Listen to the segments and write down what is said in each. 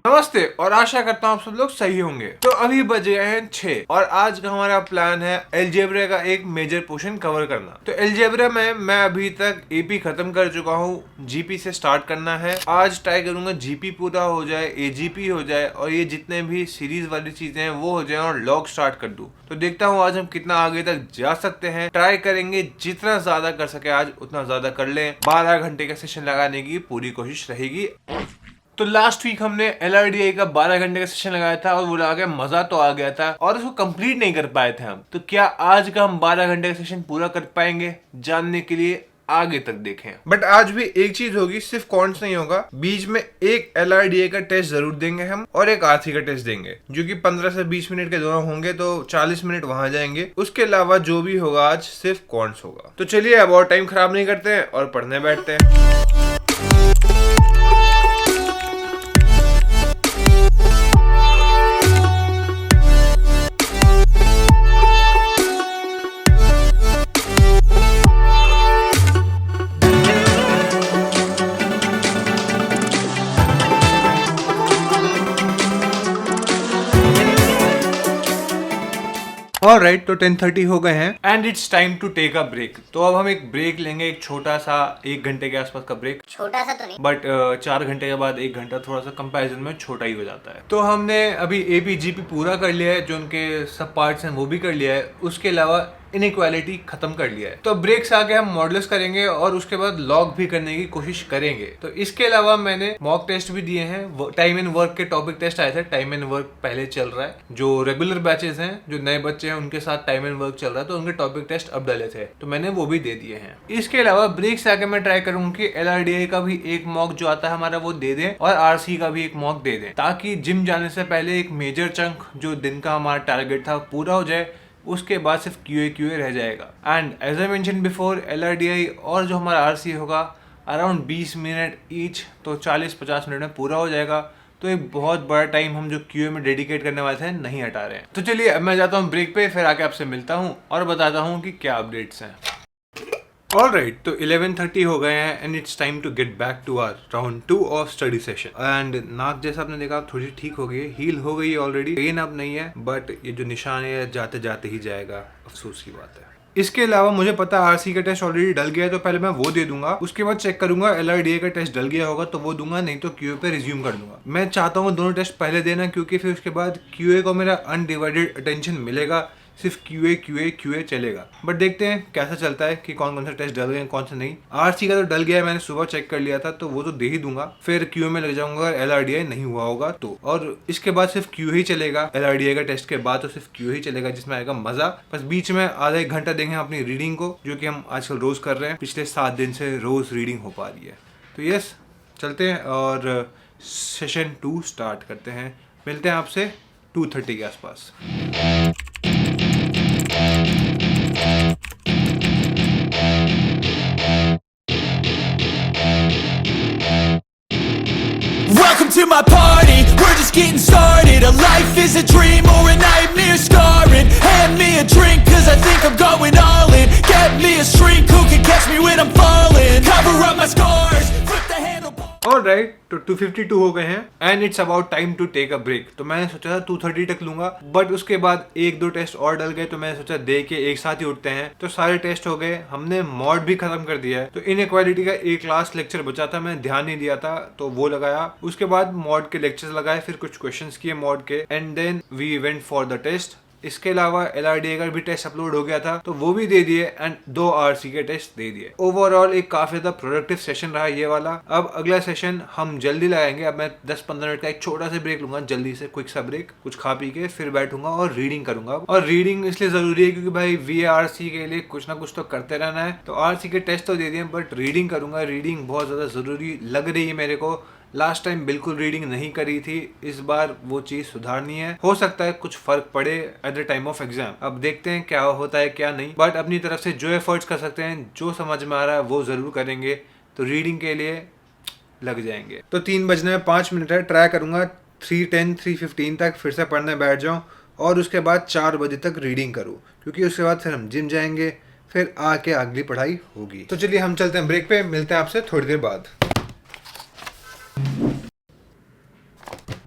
नमस्ते और आशा करता हूँ आप सब लोग सही होंगे। तो अभी बजे हैं 6 और आज का हमारा प्लान है अलजेब्रा का एक मेजर पोर्शन कवर करना। तो अलजेब्रा में मैं अभी तक एपी खत्म कर चुका हूँ, जीपी से स्टार्ट करना है। आज ट्राई करूंगा जीपी पूरा हो जाए, एजीपी हो जाए और ये जितने भी सीरीज वाली चीजें हैं वो हो जाए और लॉग स्टार्ट कर दूं। तो देखता हूँ आज हम कितना आगे तक जा सकते हैं। ट्राई करेंगे जितना ज्यादा कर सके आज उतना ज्यादा कर लें। 12 घंटे का सेशन लगाने की पूरी कोशिश रहेगी। तो लास्ट वीक हमने LRDI का 12 घंटे का सेशन लगाया था और वो लगा के मजा तो आ गया था और उसको कंप्लीट नहीं कर पाए थे हम। तो क्या आज का हम 12 घंटे का सेशन पूरा कर पाएंगे? जानने के लिए आगे तक देखें। बट आज भी एक चीज होगी, सिर्फ कॉन्ट्स नहीं होगा, बीच में एक LRDI का टेस्ट जरूर देंगे हम और एक RC का टेस्ट देंगे, जो कि 15 से 20 मिनट के दोनों होंगे, तो 40 मिनट वहां जाएंगे। उसके अलावा जो भी होगा आज सिर्फ कॉन्ट्स होगा। तो चलिए अब और टाइम खराब नहीं करते हैं और पढ़ने बैठते हैं। ऑलराइट, तो 10:30 हो गए हैं and it's time to take a break. तो अब हम एक ब्रेक लेंगे, एक छोटा सा 1 घंटे के आसपास का ब्रेक। छोटा सा तो नहीं, बट 4 घंटे के बाद 1 घंटा थोड़ा सा कंपैरिजन में छोटा ही हो जाता है। तो हमने अभी APGP पूरा कर लिया है, जो उनके सब पार्ट्स हैं वो भी कर लिया है। उसके अलावा इनइक्वालिटी खत्म कर लिया है। तो ब्रेक से आके हम मॉडल्स करेंगे और उसके बाद लॉग भी करने की कोशिश करेंगे। तो इसके अलावा मैंने मॉक टेस्ट भी दिए हैं। टाइम एंड वर्क के टॉपिक टेस्ट आए थे, टाइम एंड वर्क पहले चल रहा है। जो रेगुलर बैचेस हैं, जो नए बच्चे हैं, उनके साथ टाइम एंड वर्क चल रहा है, तो उनके टॉपिक टेस्ट अब डाले थे, तो मैंने वो भी दे दिए हैं। इसके अलावा ब्रेक से आके मैं ट्राई करूंगा कि LRDI का भी एक मॉक जो आता है हमारा वो दे दें और RC का भी एक मॉक दे दें, ताकि जिम जाने से पहले एक मेजर चंक जो दिन का हमारा टारगेट था पूरा हो जाए। उसके बाद सिर्फ QA रह जाएगा। And as I mention before, LRDI और जो हमारा RC होगा अराउंड 20 मिनट ईच, तो 40-50 मिनट में पूरा हो जाएगा। तो एक बहुत बड़ा टाइम हम जो QA में डेडिकेट करने वाले थे नहीं हटा रहे हैं। तो चलिए अब मैं जाता हूँ ब्रेक पे, फिर आके आपसे मिलता हूँ और बताता हूँ कि क्या अपडेट्स हैं। ऑलराइट, तो 11:30 हो गए हैं and it's time to get back to our round 2 of study session. And नाक जैसा आपने देखा थोड़ी ठीक हो गई है, हील हो गई है ऑलरेडी, पेन अब नहीं है, बट ये जो निशान है जाते जाते ही जाएगा, अफसोस की बात है। इसके अलावा मुझे पता है RC का टेस्ट ऑलरेडी डल गया है, तो पहले मैं वो दे दूंगा। उसके बाद चेक करूंगा LRDI का टेस्ट डल गया होगा तो वो दूंगा, नहीं तो QA पे रिज्यूम कर दूंगा। मैं चाहता हूँ दोनों टेस्ट पहले देना, क्योंकि फिर उसके बाद QA को मेरा अनडिवाइडेड अटेंशन मिलेगा, सिर्फ QA चलेगा। बट देखते हैं कैसा चलता है कि कौन कौन सा टेस्ट डल गए कौन सा नहीं। RC का तो डल गया है, मैंने सुबह चेक कर लिया था, तो वो तो दे ही दूंगा। फिर QA में लग जाऊंगा अगर LRDI नहीं हुआ होगा तो, और इसके बाद सिर्फ QA ही चलेगा। LRDI का टेस्ट के बाद तो सिर्फ QA ही चलेगा, जिसमें आएगा मजा। बस बीच में आधा 1 घंटा देंगे अपनी रीडिंग को, जो कि हम आजकल रोज कर रहे हैं। पिछले 7 दिन से रोज रीडिंग हो पा रही है। तो यस, चलते हैं और सेशन 2 स्टार्ट करते हैं। मिलते हैं आपसे 2:30 के आसपास। Welcome to my party, we're just getting started. A life is a dream or a nightmare scarring. Hand me a drink cause I think I'm going all in. Get me a shrink who can catch me when I'm falling. Cover up my scars, flip the handlebar. Alright, तो 2:52 हो गए हैं and it's about time to take a break. तो मैंने सोचा था 2:30 तक लूंगा, बट उसके बाद 1-2 टेस्ट और डल गए, तो मैंने सोचा दे के एक साथ ही उठते हैं। तो सारे टेस्ट हो गए, हमने मॉड भी खत्म कर दिया है। तो इनइक्वालिटी का एक लास्ट लेक्चर बचा था, मैंने ध्यान नहीं दिया था, तो वो लगाया। उसके बाद मॉड के लेक्चर्स लगाए, फिर कुछ क्वेश्चंस किए मॉड के, and then we went for the test. इसके अलावा LRDI का भी टेस्ट अपलोड हो गया था, तो वो भी दे दिए एंड 2 RC के टेस्ट दे दिए। ओवरऑल एक काफी ज्यादा प्रोडक्टिव सेशन रहा ये वाला। अब अगला सेशन हम जल्दी लगाएंगे। अब मैं 10-15 मिनट का एक छोटा सा ब्रेक लूंगा, जल्दी से क्विक सा ब्रेक, कुछ खा पी के फिर बैठूंगा और रीडिंग करूंगा। और रीडिंग इसलिए जरूरी है क्योंकि भाई VARC के लिए कुछ ना कुछ तो करते रहना है। तो RC के टेस्ट तो दे दिए, बट रीडिंग करूंगा। रीडिंग बहुत ज्यादा जरूरी लग रही है मेरे को। लास्ट टाइम बिल्कुल रीडिंग नहीं करी थी, इस बार वो चीज सुधारनी है। हो सकता है कुछ फर्क पड़े at the time of exam, अब देखते हैं क्या होता है क्या नहीं। बट अपनी तरफ से जो एफर्ट्स कर सकते हैं, जो समझ में आ रहा है वो जरूर करेंगे। तो रीडिंग के लिए लग जाएंगे। तो 3 बजने में 5 मिनट है, ट्राई करूंगा 3:10-3:15 तक फिर से पढ़ने बैठ जाऊं और उसके बाद 4 बजे तक रीडिंग करूं, क्योंकि उसके बाद फिर हम जिम जाएंगे, फिर आके अगली पढ़ाई होगी। तो चलिए हम चलते हैं ब्रेक पे, मिलते हैं आपसे थोड़ी देर बाद।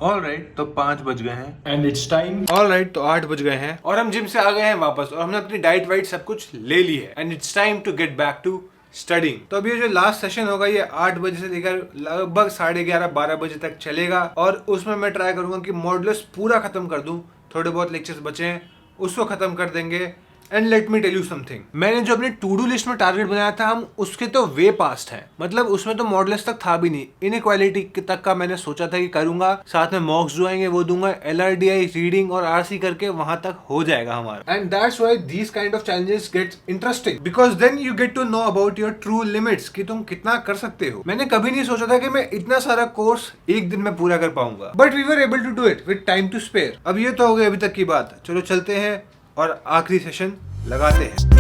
ऑलराइट, तो 5 बज गए हैं एंड इट्स टाइम। ऑलराइट, तो 8 बज गए हैं और हम जिम से आ गए हैं वापस और हमने अपनी डाइट वाइट सब कुछ ले ली है and it's time to get back to studying. तो अभी ये जो लास्ट सेशन होगा ये 8 बजे से लेकर लगभग 11:30-12 बजे तक चलेगा और उसमें मैं ट्राई करूंगा कि मॉडुलस पूरा खत्म कर दूं। थोड़े बहुत लेक्चर्स बचे हैं उसको खत्म कर देंगे। And let me tell you something, मैंने जो अपनी टू डू लिस्ट में टारगेट बनाया था हम उसके तो वे पास्ट हैं। मतलब उसमें तो मॉडुलस तक था भी नहीं, इनइक्वालिटी तक का मैंने सोचा था कि करूंगा, साथ में मॉक्स जो आएंगे वो दूंगा, LRDI रीडिंग और RC करके वहां तक हो जाएगा हमारा। And that's why these kind of challenges gets interesting because then you get to know about your true limits कि तुम कितना कर सकते हो। मैंने कभी नहीं सोचा था कि मैं इतना सारा कोर्स एक दिन में पूरा कर पाऊंगा, but we were able to do it with time to spare. अब ये तो हो गई अभी तक की बात, चलो चलते हैं और आखिरी सेशन लगाते हैं।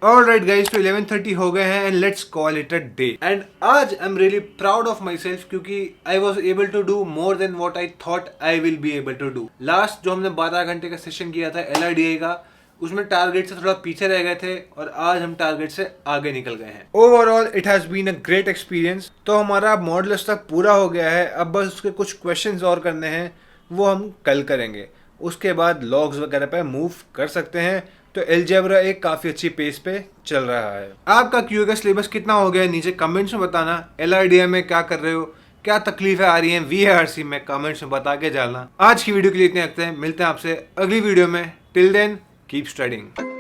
Alright guys, तो 11:30 हो गए हैं and let's call it a day. And आज I'm really proud of myself क्योंकि I was able to do more than what I thought I will be able to do. Last जो हमने 12 घंटे का सेशन किया था LRDI का, उसमें टारगेट से थोड़ा पीछे रह गए थे और आज हम टारगेट से आगे निकल गए हैं। Overall it has been a great experience. तो हमारा मॉडुलस तक पूरा हो गया है, अब बस उसके कुछ क्वेश्चंस और करने हैं, वो हम कल करेंगे। उसके बाद लॉग्स वगैरह पे मूव कर सकते हैं। तो अलजेब्रा एक काफी अच्छी पेस पे चल रहा है। आपका क्यू का सिलेबस कितना हो गया है नीचे कमेंट्स में बताना। LRDI में क्या कर रहे हो, क्या तकलीफें आ रही हैं VARC में, कमेंट्स में बता के जाना। आज की वीडियो के लिए इतने रखते हैं, मिलते हैं आपसे अगली वीडियो में। Till then keep studying.